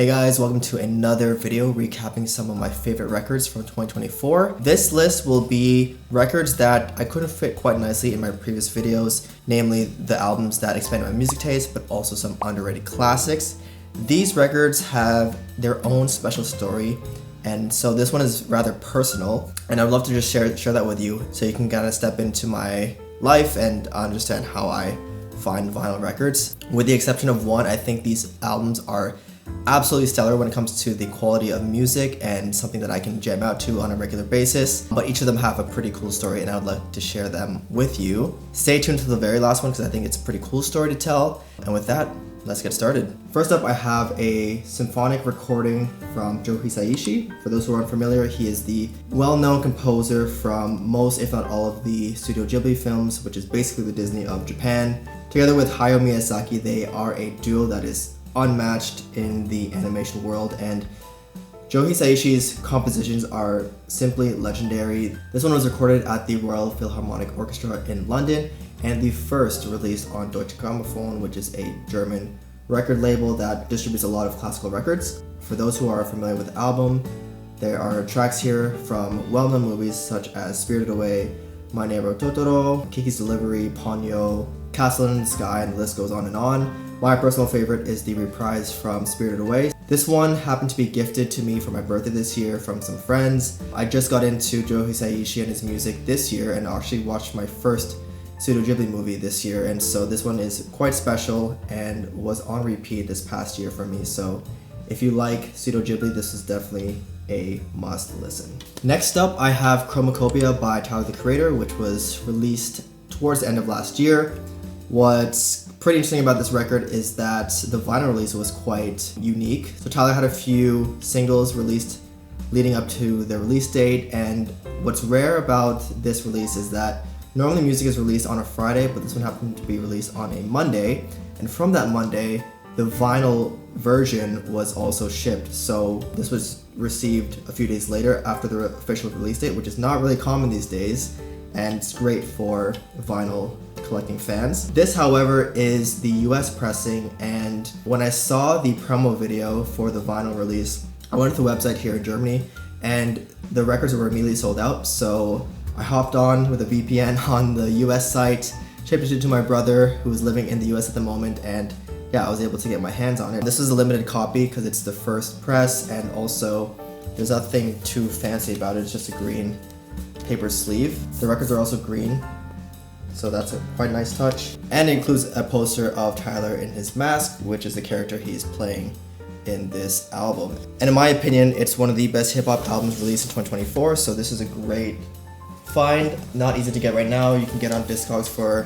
Hey guys, welcome to another video recapping some of my favorite records from 2024. This list will be records that I couldn't fit quite nicely in my previous videos, namely the albums that expanded my music taste, but also some underrated classics. These records have their own special story, and so this one is rather personal, and I'd love to just share that with you so you can kind of step into my life and understand how I find vinyl records. With the exception of one, I think these albums are absolutely stellar when it comes to the quality of music and something that I can jam out to on a regular basis, but each of them have a pretty cool story and I would like to share them with you. Stay tuned to the very last one because I think it's a pretty cool story to tell, and with that, let's get started. First up, I have a symphonic recording from Joe Hisaishi. For those who are unfamiliar, he is the well-known composer from most, if not all, of the Studio Ghibli films, which is basically the Disney of Japan. Together with Hayao Miyazaki, they are a duo that is unmatched in the animation world, and Joe Hisaishi's compositions are simply legendary. This one was recorded at the Royal Philharmonic Orchestra in London and the first released on Deutsche Grammophon, which is a German record label that distributes a lot of classical records. For those who are familiar with the album, there are tracks here from well-known movies such as Spirited Away, My Neighbor Totoro, Kiki's Delivery, Ponyo, Castle in the Sky, and the list goes on and on. My personal favorite is the reprise from Spirited Away. This one happened to be gifted to me for my birthday this year from some friends. I just got into Joe Hisaishi and his music this year and actually watched my first Studio Ghibli movie this year, and so this one is quite special and was on repeat this past year for me. So if you like Studio Ghibli, this is definitely a must listen. Next up, I have Chromakopia by Tyler the Creator, which was released towards the end of last year. What's pretty interesting about this record is that the vinyl release was quite unique. So Tyler had a few singles released leading up to the release date, and what's rare about this release is that normally music is released on a Friday, but this one happened to be released on a Monday, and from that Monday, the vinyl version was also shipped. So this was received a few days later after the official release date, which is not really common these days, and it's great for vinyl collecting fans. This, however, is the US pressing, and when I saw the promo video for the vinyl release, I went to the website here in Germany, and the records were immediately sold out, so I hopped on with a VPN on the US site, shipped it to my brother who was living in the US at the moment, and yeah, I was able to get my hands on it. This is a limited copy because it's the first press, and also there's nothing too fancy about it. It's just a green paper sleeve. The records are also green, so that's a quite nice touch. And it includes a poster of Tyler in his mask, which is the character he's playing in this album. And in my opinion, it's one of the best hip-hop albums released in 2024, so this is a great find. Not easy to get right now. You can get on Discogs for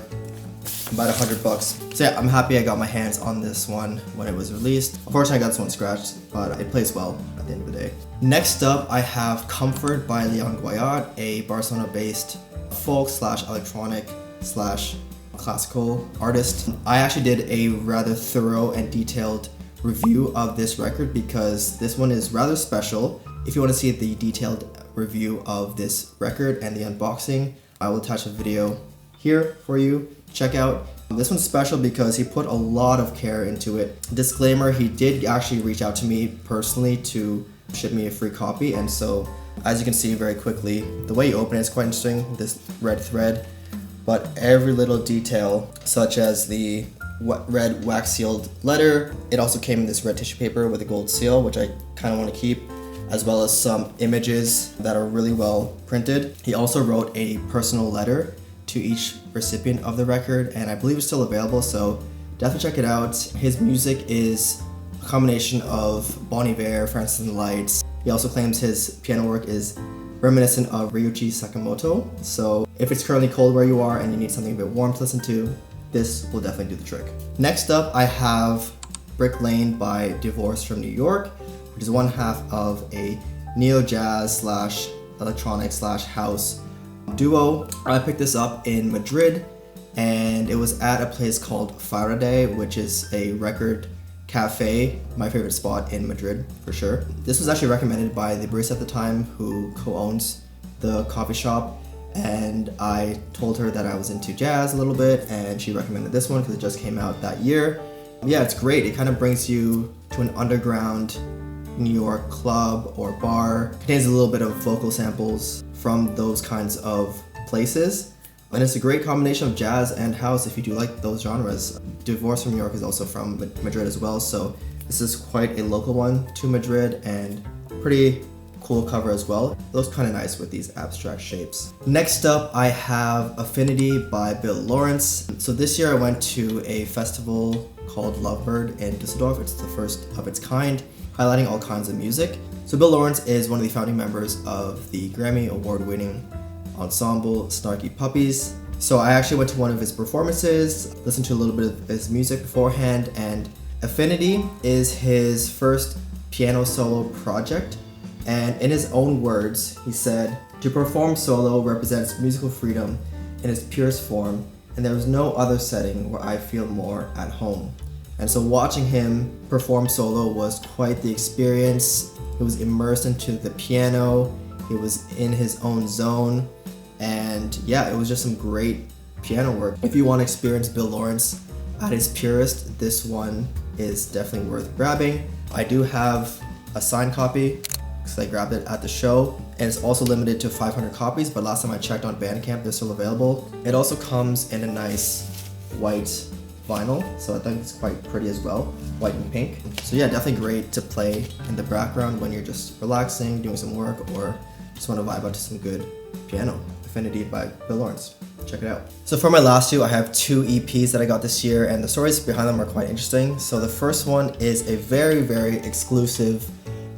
about $100. So yeah, I'm happy I got my hands on this one when it was released. Unfortunately, I got this one scratched, but it plays well at the end of the day. Next up, I have Comfort by Leon Guallart, a Barcelona-based folk/electronic/classical artist. I actually did a rather thorough and detailed review of this record because this one is rather special. If you want to see the detailed review of this record and the unboxing, I will attach a video here for you. Check out. This one's special because he put a lot of care into it. Disclaimer, he did actually reach out to me personally to ship me a free copy, and so as you can see very quickly, the way you open it is quite interesting, this red thread, but every little detail, such as the red wax sealed letter, it also came in this red tissue paper with a gold seal, which I kind of want to keep, as well as some images that are really well printed. He also wrote a personal letter to each recipient of the record, and I believe it's still available, so definitely check it out. His music is a combination of Bon Iver, Francis and the Lights. He also claims his piano work is reminiscent of Ryuichi Sakamoto, so if it's currently cold where you are and you need something a bit warm to listen to, this will definitely do the trick. Next up, I have Brick Lane by Divorced from New York, which is one half of a neo-jazz/electronic/house duo. I picked this up in Madrid, and it was at a place called Faraday, which is a record cafe, my favorite spot in Madrid for sure. This was actually recommended by the barista at the time who co-owns the coffee shop, and I told her that I was into jazz a little bit, and she recommended this one because it just came out that year. Yeah, it's great. It kind of brings you to an underground New York club or bar. It contains a little bit of vocal samples from those kinds of places. And it's a great combination of jazz and house if you do like those genres. Divorce from New York is also from Madrid as well, so this is quite a local one to Madrid and pretty cool cover as well. It looks kind of nice with these abstract shapes. Next up, I have Affinity by Bill Laurance. So this year I went to a festival called Lovebird in Düsseldorf. It's the first of its kind, highlighting all kinds of music. So Bill Laurance is one of the founding members of the Grammy award-winning ensemble Snarky Puppies. So I actually went to one of his performances, listened to a little bit of his music beforehand, and Affinity is his first piano solo project. And in his own words, he said, "To perform solo represents musical freedom in its purest form, and there is no other setting where I feel more at home." And so watching him perform solo was quite the experience. He was immersed into the piano, he was in his own zone, and yeah, it was just some great piano work. If you want to experience Bill Laurance at his purest, this one is definitely worth grabbing. I do have a signed copy, because I grabbed it at the show, and it's also limited to 500 copies, but last time I checked on Bandcamp, they're still available. It also comes in a nice white vinyl, so I think it's quite pretty as well, white and pink. So yeah, definitely great to play in the background when you're just relaxing, doing some work, or just want to vibe out to some good piano. Affinity by Bill Laurance. Check it out. So for my last two, I have two EPs that I got this year, and the stories behind them are quite interesting. So the first one is a very, very exclusive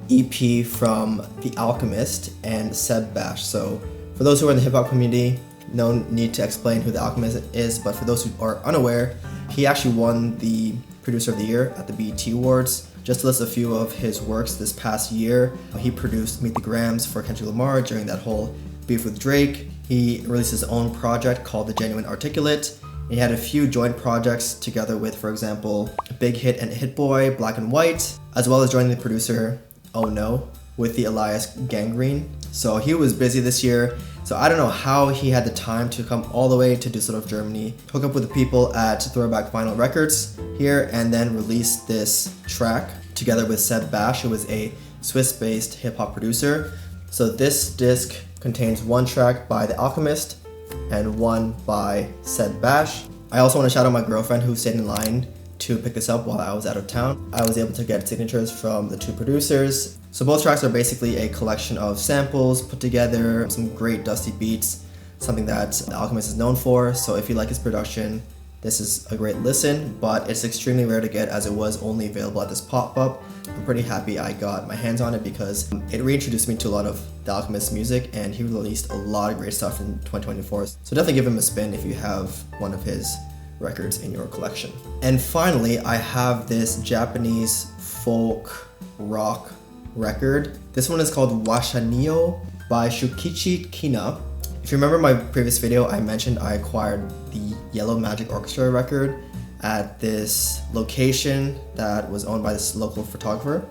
EP from The Alchemist and Sebb. So for those who are in the hip-hop community, no need to explain who The Alchemist is, but for those who are unaware, he actually won the Producer of the Year at the BET Awards. Just to list a few of his works this past year, he produced Meet the Grams for Kendrick Lamar during that whole beef with Drake. He released his own project called The Genuine Articulate. He had a few joint projects together with, for example, Big Hit and Hit Boy, Black and White, as well as joining the producer Oh No with the Elias Gangrene. So he was busy this year. So I don't know how he had the time to come all the way to Düsseldorf, Germany, hook up with the people at Throwback Vinyl Records here, and then release this track together with Sebb, who was a Swiss-based hip-hop producer. So this disc contains one track by The Alchemist and one by Sebb. I also want to shout out my girlfriend who stayed in line to pick this up while I was out of town. I was able to get signatures from the two producers. So both tracks are basically a collection of samples put together, some great dusty beats, something that The Alchemist is known for. So if you like his production, this is a great listen, but it's extremely rare to get as it was only available at this pop-up. I'm pretty happy I got my hands on it because it reintroduced me to a lot of The Alchemist music, and he released a lot of great stuff in 2024. So definitely give him a spin if you have one of his records in your collection. And finally, I have this Japanese folk rock record. This one is called Washinnayo by Shoukichi Kina. If you remember my previous video, I mentioned I acquired the Yellow Magic Orchestra record at this location that was owned by this local photographer,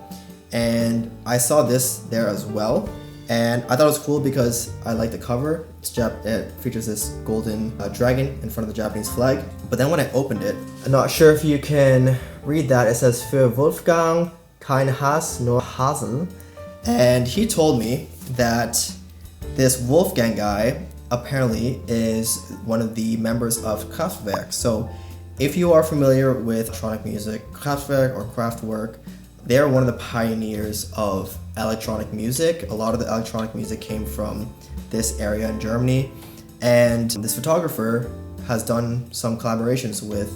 and I saw this there as well, and I thought it was cool because I like the cover. It features this golden dragon in front of the Japanese flag, but then when I opened it, I'm not sure if you can read that, it says "Für Wolfgang kein Hass nur Hasen," and he told me that this Wolfgang guy apparently is one of the members of Kraftwerk. So if you are familiar with electronic music, Kraftwerk or Kraftwerk, they're one of the pioneers of electronic music. A lot of the electronic music came from this area in Germany, and this photographer has done some collaborations with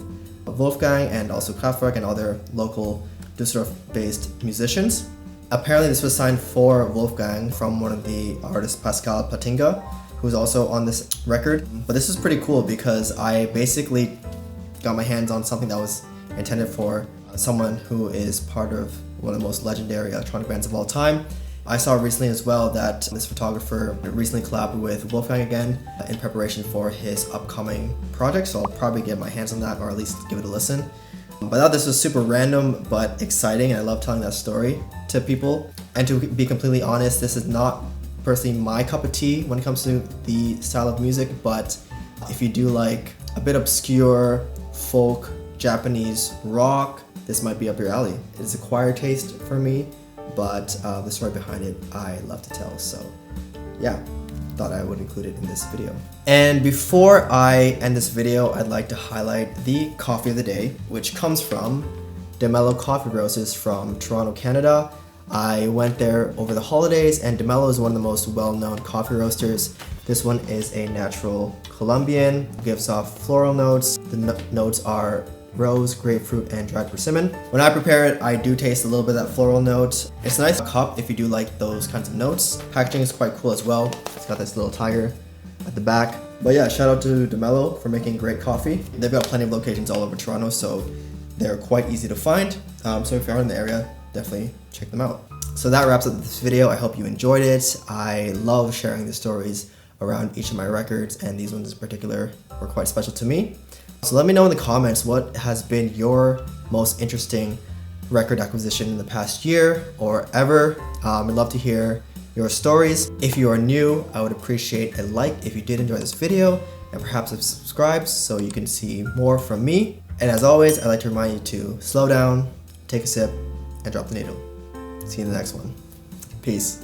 Wolfgang and also Kraftwerk and other local Düsseldorf-based musicians. Apparently this was signed for Wolfgang from one of the artists, Pascal Plantinga, who's also on this record. But this is pretty cool because I basically got my hands on something that was intended for someone who is part of one of the most legendary electronic bands of all time. I saw recently as well that this photographer recently collabed with Wolfgang again in preparation for his upcoming project, so I'll probably get my hands on that or at least give it a listen. But I thought this was super random but exciting, and I love telling that story to people. And to be completely honest, this is not personally my cup of tea when it comes to the style of music, but if you do like a bit obscure folk Japanese rock, this might be up your alley. It's acquired taste for me, but the story behind it I love to tell. So yeah, thought I would include it in this video. And before I end this video, I'd like to highlight the coffee of the day, which comes from DeMello Coffee Roasters from Toronto, Canada. I went there over the holidays, and DeMello is one of the most well-known coffee roasters. This one is a natural Colombian, gives off floral notes. The notes are rose, grapefruit, and dried persimmon. When I prepare it, I do taste a little bit of that floral note. It's a nice cup if you do like those kinds of notes. Packaging is quite cool as well. It's got this little tiger at the back. But yeah, shout out to DeMello for making great coffee. They've got plenty of locations all over Toronto, so they're quite easy to find. So if you're in the area, definitely check them out. So that wraps up this video. I hope you enjoyed it. I love sharing the stories around each of my records, and these ones in particular were quite special to me. So let me know in the comments what has been your most interesting record acquisition in the past year or ever. I'd love to hear your stories. If you are new, I would appreciate a like if you did enjoy this video, and perhaps subscribe so you can see more from me. And as always, I'd like to remind you to slow down, take a sip, and drop the needle. See you in the next one. Peace.